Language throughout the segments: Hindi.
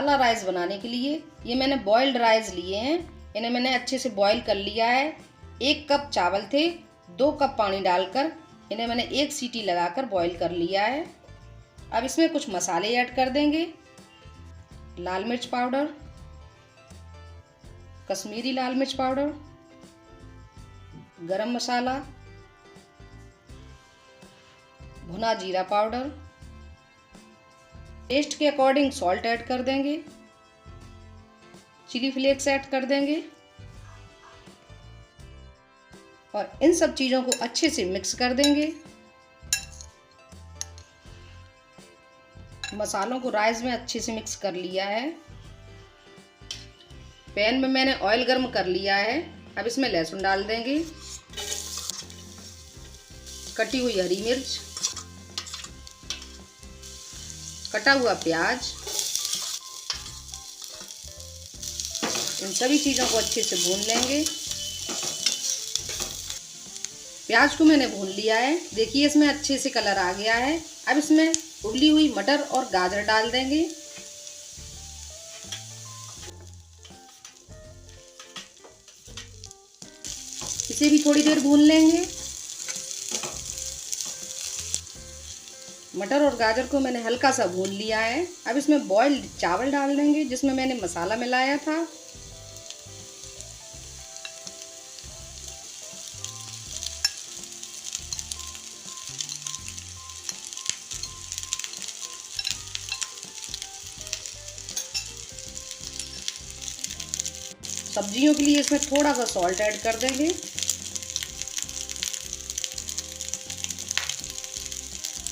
मसाला राइस बनाने के लिए ये मैंने बॉइल्ड राइस लिए हैं। इन्हें मैंने अच्छे से बॉईल कर लिया है। 1 कप चावल थे, 2 कप पानी डालकर इन्हें मैंने 1 सीटी लगाकर बॉईल कर लिया है। अब इसमें कुछ मसाले ऐड कर देंगे। लाल मिर्च पाउडर, कश्मीरी लाल मिर्च पाउडर, गरम मसाला, भुना जीरा पाउडर, टेस्ट के अकॉर्डिंग सॉल्ट ऐड कर देंगे, चिली फ्लेक्स ऐड कर देंगे और इन सब चीज़ों को अच्छे से मिक्स कर देंगे। मसालों को राइस में अच्छे से मिक्स कर लिया है। पैन में मैंने ऑयल गर्म कर लिया है। अब इसमें लहसुन डाल देंगे, कटी हुई हरी मिर्च, कटा हुआ प्याज। इन सभी चीज़ों को अच्छे से भून लेंगे। प्याज को मैंने भून लिया है। देखिए इसमें अच्छे से कलर आ गया है। अब इसमें उबली हुई मटर और गाजर डाल देंगे। इसे भी थोड़ी देर भून लेंगे। मटर और गाजर को मैंने हल्का सा भून लिया है। अब इसमें बॉइल्ड चावल डाल देंगे जिसमें मैंने मसाला मिलाया था। सब्जियों के लिए इसमें थोड़ा सा सॉल्ट ऐड कर देंगे।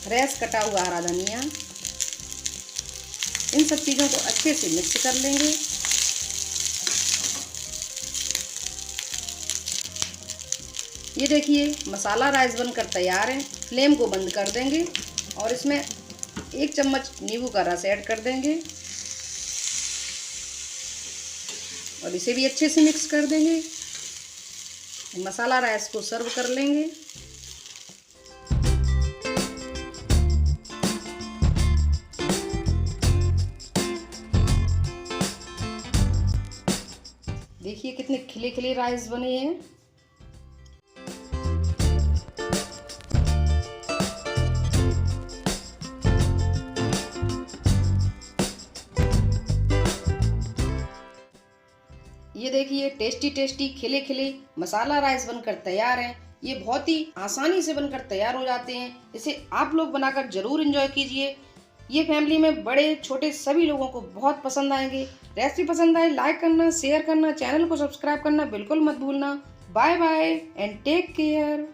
फ्रेश कटा हुआ हरा धनिया। इन सब चीज़ों को अच्छे से मिक्स कर लेंगे। ये देखिए मसाला राइस बनकर तैयार है। फ्लेम को बंद कर देंगे और इसमें 1 चम्मच नींबू का रस ऐड कर देंगे और इसे भी अच्छे से मिक्स कर देंगे। मसाला राइस को सर्व कर लेंगे। देखिए कितने खिले खिले राइस बने हैं। ये देखिए टेस्टी टेस्टी खिले खिले मसाला राइस बनकर तैयार है। ये बहुत ही आसानी से बनकर तैयार हो जाते हैं। इसे आप लोग बनाकर जरूर एंजॉय कीजिए। ये फैमिली में बड़े छोटे सभी लोगों को बहुत पसंद आएंगे। रेसिपी पसंद आए लाइक करना, शेयर करना, चैनल को सब्सक्राइब करना बिल्कुल मत भूलना। Bye bye and take care.